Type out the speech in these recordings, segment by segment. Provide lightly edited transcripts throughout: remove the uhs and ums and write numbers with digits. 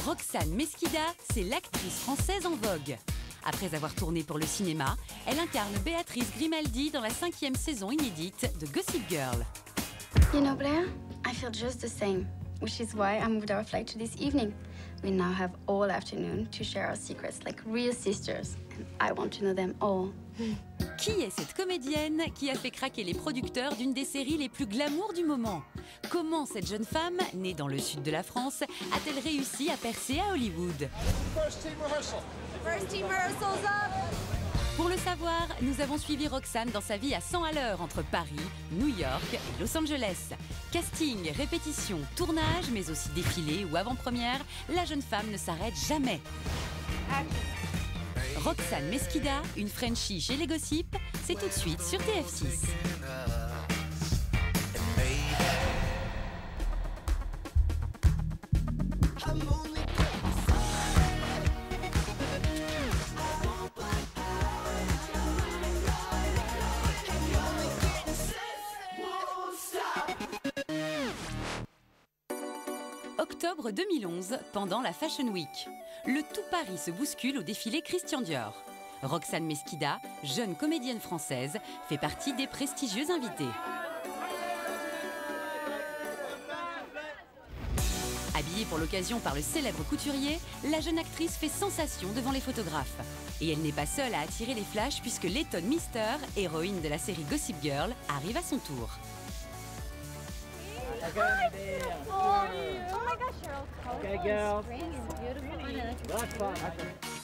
Roxane Mesquida, c'est l'actrice française en vogue. Après avoir tourné pour le cinéma, elle incarne Béatrice Grimaldi dans la 5e saison inédite de Gossip Girl. You know, Blair, I feel just the same, which is why I moved our flight to this evening. We now have all afternoon to share our secrets like real sisters, and I want to know them all. Qui est cette comédienne qui a fait craquer les producteurs d'une des séries les plus glamour du moment? Comment cette jeune femme, née dans le sud de la France, a-t-elle réussi à percer à Hollywood? First team rehearsal. First team rehearsals up. Pour le savoir, nous avons suivi Roxane dans sa vie à 100 à l'heure entre Paris, New York et Los Angeles. Casting, répétition, tournage, mais aussi défilé ou avant-première, la jeune femme ne s'arrête jamais. Roxane Mesquida, une Frenchie chez les Gossip, c'est tout de suite sur TF6. Octobre 2011, pendant la Fashion Week. Le tout Paris se bouscule au défilé Christian Dior. Roxane Mesquida, jeune comédienne française, fait partie des prestigieux invités. Habillée pour l'occasion par le célèbre couturier, la jeune actrice fait sensation devant les photographes. Et elle n'est pas seule à attirer les flashs puisque Leighton Meester, héroïne de la série Gossip Girl, arrive à son tour.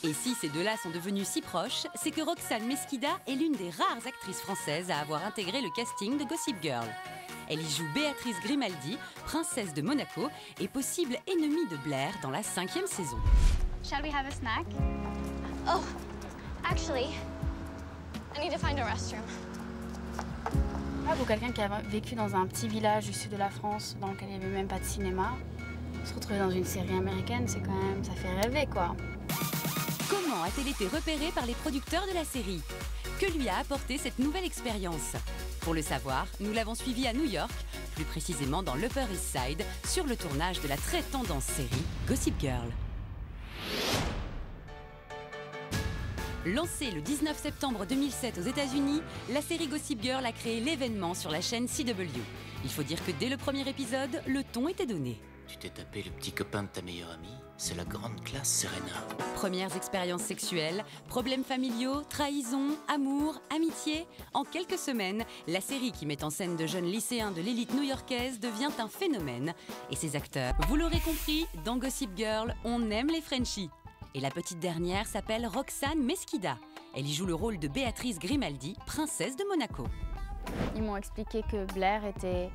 Et si ces deux-là sont devenus si proches, c'est que Roxane Mesquida est l'une des rares actrices françaises à avoir intégré le casting de Gossip Girl. Elle y joue Béatrice Grimaldi, princesse de Monaco et possible ennemie de Blair dans la 5e saison. Shall we have a snack? Oh, actually, I need to find a restroom. Pour quelqu'un qui a vécu dans un petit village du sud de la France, dans lequel il n'y avait même pas de cinéma, se retrouver dans une série américaine, c'est quand même, ça fait rêver, quoi. Comment a-t-elle été repérée par les producteurs de la série? Que lui a apporté cette nouvelle expérience? Pour le savoir, nous l'avons suivie à New York, plus précisément dans l'Upper East Side, sur le tournage de la très tendance série Gossip Girl. Lancée le 19 septembre 2007 aux États-Unis, la série Gossip Girl a créé l'événement sur la chaîne CW. Il faut dire que dès le premier épisode, le ton était donné. Tu t'es tapé le petit copain de ta meilleure amie? C'est la grande classe, Serena. Premières expériences sexuelles, problèmes familiaux, trahison, amour, amitié. En quelques semaines, la série qui met en scène de jeunes lycéens de l'élite new-yorkaise devient un phénomène. Et ses acteurs, vous l'aurez compris, dans Gossip Girl, on aime les Frenchies. Et la petite dernière s'appelle Roxane Mesquida. Elle y joue le rôle de Béatrice Grimaldi, princesse de Monaco. Ils m'ont expliqué que Blair était...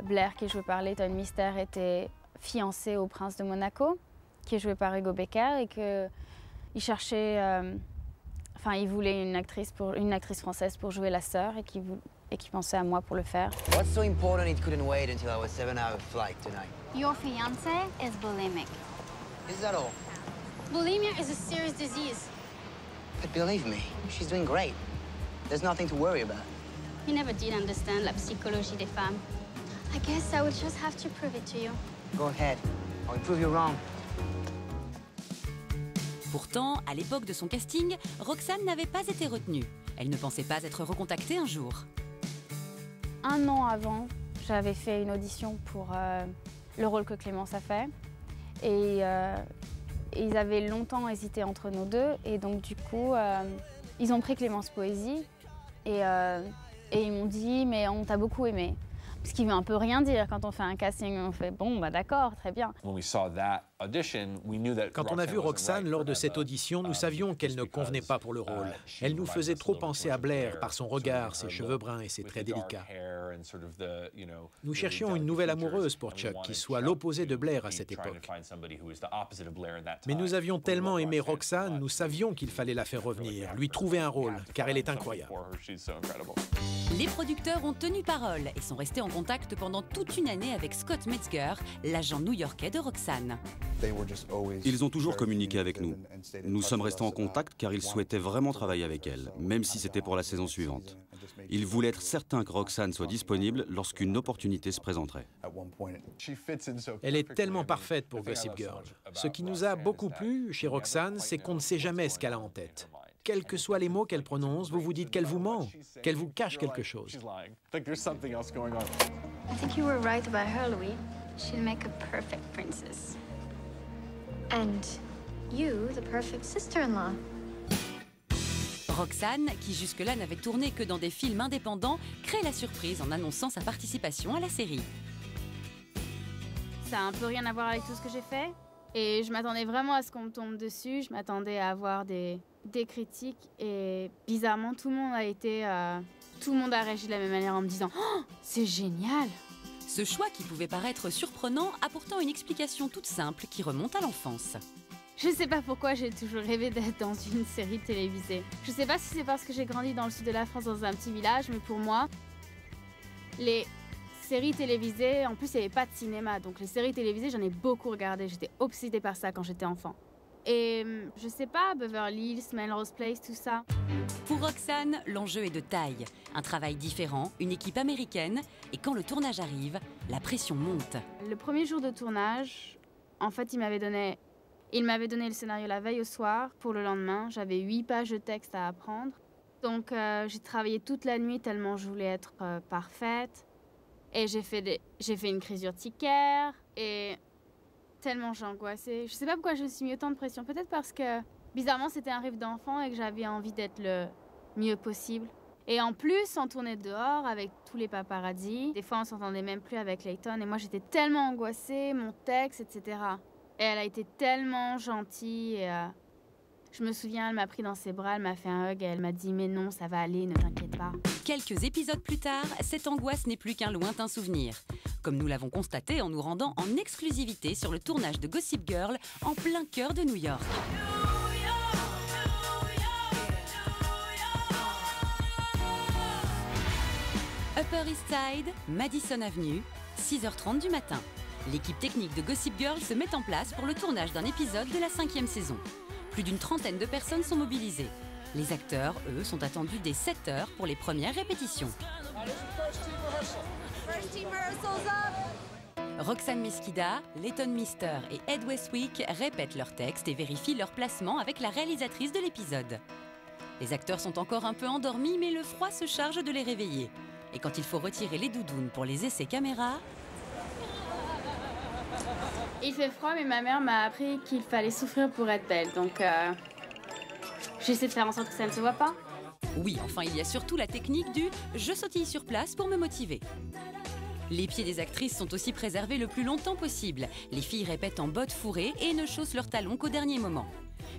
Blair, qui est joué par Leighton Meester, était fiancé au prince de Monaco, qui est joué par Hugo Becker, et qu'il cherchait... Enfin, il voulait une actrice française pour jouer la sœur, et qui pensait à moi pour le faire. What's so important it couldn't wait until our 7-hour flight tonight? Your fiancé is bulimic. Is that all? Bulimia is a serious disease. But believe me, she's doing great. There's nothing to worry about. You never did understand la psychologie des femmes. I guess I will just have to prove it to you. Go ahead. I'll prove you wrong. Pourtant, à l'époque de son casting, Roxane n'avait pas été retenue. Elle ne pensait pas être recontactée un jour. Un an avant, j'avais fait une audition pour le rôle que Clémence a fait. Et ils avaient longtemps hésité entre nous deux. Et donc, du coup, ils ont pris Clémence Poésy. Et ils m'ont dit, mais on t'a beaucoup aimé. Ce qui veut un peu rien dire quand on fait un casting. On fait, bon, bah d'accord, très bien. Quand on a vu Roxane lors de cette audition, nous savions qu'elle ne convenait pas pour le rôle. Elle nous faisait trop penser à Blair par son regard, ses cheveux bruns et ses traits délicats. Nous cherchions une nouvelle amoureuse pour Chuck, qui soit l'opposé de Blair à cette époque. Mais nous avions tellement aimé Roxane, nous savions qu'il fallait la faire revenir, lui trouver un rôle, car elle est incroyable. Les producteurs ont tenu parole et sont restés en contact pendant toute une année avec Scott Metzger, l'agent new-yorkais de Roxane. Ils ont toujours communiqué avec nous. Nous sommes restés en contact car ils souhaitaient vraiment travailler avec elle, même si c'était pour la saison suivante. Ils voulaient être certains que Roxane soit disponible lorsqu'une opportunité se présenterait. Elle est tellement parfaite pour Gossip Girl. Ce qui nous a beaucoup plu chez Roxane, c'est qu'on ne sait jamais ce qu'elle a en tête. Quels que soient les mots qu'elle prononce, vous vous dites qu'elle vous ment, qu'elle vous cache quelque chose. I think you were right about her, Louis. She'll make a perfect princess. And you, the perfect sister-in-law. Roxane, qui jusque-là n'avait tourné que dans des films indépendants, crée la surprise en annonçant sa participation à la série. Ça a un peu rien à voir avec tout ce que j'ai fait. Et je m'attendais vraiment à ce qu'on me tombe dessus. Je m'attendais à avoir des critiques. Et bizarrement, tout le monde a réagi de la même manière en me disant « Oh, c'est génial !» Ce choix qui pouvait paraître surprenant a pourtant une explication toute simple qui remonte à l'enfance. Je sais pas pourquoi j'ai toujours rêvé d'être dans une série télévisée. Je sais pas si c'est parce que j'ai grandi dans le sud de la France dans un petit village, mais pour moi, les séries télévisées, en plus il n'y avait pas de cinéma, donc les séries télévisées j'en ai beaucoup regardé, j'étais obsédée par ça quand j'étais enfant. Et je sais pas, Beverly Hills, Melrose Place, tout ça. Pour Roxane, l'enjeu est de taille. Un travail différent, une équipe américaine, et quand le tournage arrive, la pression monte. Le premier jour de tournage, en fait, il m'avait donné le scénario la veille au soir pour le lendemain. J'avais 8 pages de texte à apprendre. Donc j'ai travaillé toute la nuit tellement je voulais être parfaite. Et j'ai fait une crise urticaire et tellement j'ai angoissé. Je sais pas pourquoi je me suis mis autant de pression. Peut-être parce que, bizarrement, c'était un rêve d'enfant et que j'avais envie d'être le mieux possible. Et en plus, on tournait dehors avec tous les paparazzis. Des fois, on s'entendait même plus avec Layton. Et moi, j'étais tellement angoissée, mon texte, etc. Et elle a été tellement gentille. Et, je me souviens, elle m'a pris dans ses bras, elle m'a fait un hug et elle m'a dit « Mais non, ça va aller, ne t'inquiète pas ». Quelques épisodes plus tard, cette angoisse n'est plus qu'un lointain souvenir. Comme nous l'avons constaté en nous rendant en exclusivité sur le tournage de Gossip Girl en plein cœur de New York. Upper East Side, Madison Avenue, 6h30 du matin. L'équipe technique de Gossip Girl se met en place pour le tournage d'un épisode de la 5e saison. Plus d'une trentaine de personnes sont mobilisées. Les acteurs, eux, sont attendus dès 7h pour les premières répétitions. Roxane Mesquida, Layton Mister et Ed Westwick répètent leurs textes et vérifient leur placement avec la réalisatrice de l'épisode. Les acteurs sont encore un peu endormis, mais le froid se charge de les réveiller. Et quand il faut retirer les doudounes pour les essais caméra... Il fait froid, mais ma mère m'a appris qu'il fallait souffrir pour être belle, donc j'essaie de faire en sorte que ça ne se voit pas. Oui, enfin, il y a surtout la technique du « je sautille sur place pour me motiver ». Les pieds des actrices sont aussi préservés le plus longtemps possible. Les filles répètent en bottes fourrées et ne chaussent leurs talons qu'au dernier moment.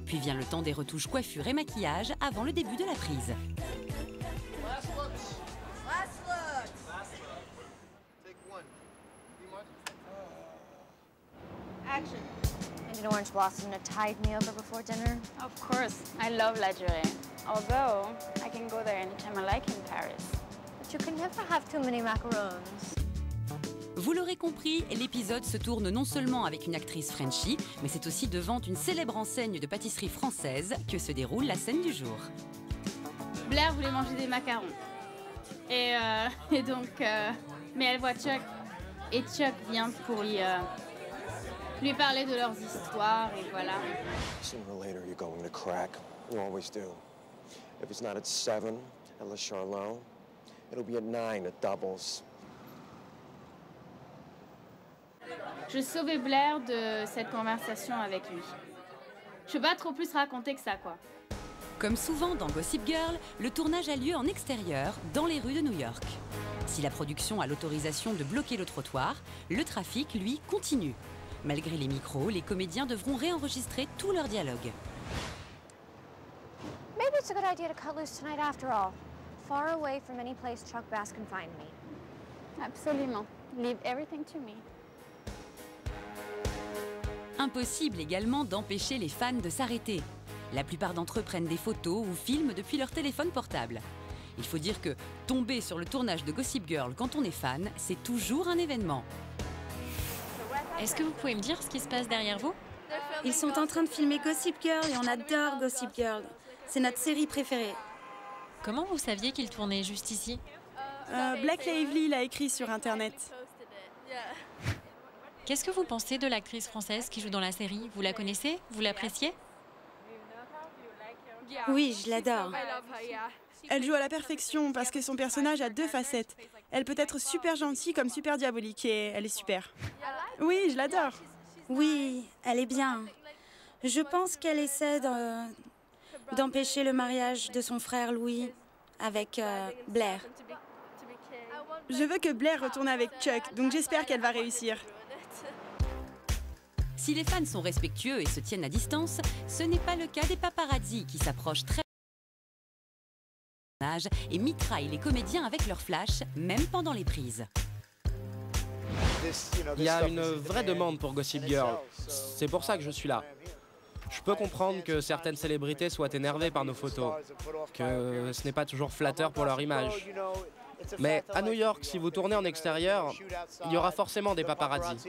Puis vient le temps des retouches coiffure et maquillage avant le début de la prise. Action. And an orange blossom to tide me over before dinner? Of course, I love La Durée. Although, I can go there anytime I like in Paris. But you can never have too many macarons. Vous l'aurez compris, l'épisode se tourne non seulement avec une actrice Frenchie, mais c'est aussi devant une célèbre enseigne de pâtisserie française que se déroule la scène du jour. Blair voulait manger des macarons. Et donc... mais elle voit Chuck. Et Chuck vient pour lui parler de leurs histoires, et voilà. Sooner or later, you're going to crack. You always do. If it's not at 7 at Le Charlot, it'll be at 9 at Doubles. Je sauvais Blair de cette conversation avec lui. Je peux pas trop plus raconter que ça, quoi. Comme souvent dans Gossip Girl, le tournage a lieu en extérieur, dans les rues de New York. Si la production a l'autorisation de bloquer le trottoir, le trafic, lui, continue. Malgré les micros, les comédiens devront réenregistrer tous leurs dialogues. Maybe it's a good idea to cut loose tonight after all. Far away from any place Chuck Bass can find me. Absolument. Leave everything to me. Impossible également d'empêcher les fans de s'arrêter. La plupart d'entre eux prennent des photos ou filment depuis leur téléphone portable. Il faut dire que tomber sur le tournage de Gossip Girl quand on est fan, c'est toujours un événement. Est-ce que vous pouvez me dire ce qui se passe derrière vous ? Ils sont en train de filmer Gossip Girl et on adore Gossip Girl. C'est notre série préférée. Comment vous saviez qu'ils tournaient juste ici? Blake Lively l'a écrit sur Internet. Qu'est-ce que vous pensez de l'actrice française qui joue dans la série? Vous la connaissez? Vous l'appréciez? Oui, je l'adore. Elle joue à la perfection parce que son personnage a deux facettes. Elle peut être super gentille comme super diabolique et elle est super. Oui, je l'adore. Oui, elle est bien. Je pense qu'elle essaie d'empêcher le mariage de son frère Louis avec Blair. Je veux que Blair retourne avec Chuck, donc j'espère qu'elle va réussir. Si les fans sont respectueux et se tiennent à distance, ce n'est pas le cas des paparazzis qui s'approchent très et mitraillent les comédiens avec leurs flashs, même pendant les prises. Il y a une vraie demande pour Gossip Girl. C'est pour ça que je suis là. Je peux comprendre que certaines célébrités soient énervées par nos photos, que ce n'est pas toujours flatteur pour leur image. Mais à New York, si vous tournez en extérieur, il y aura forcément des paparazzis.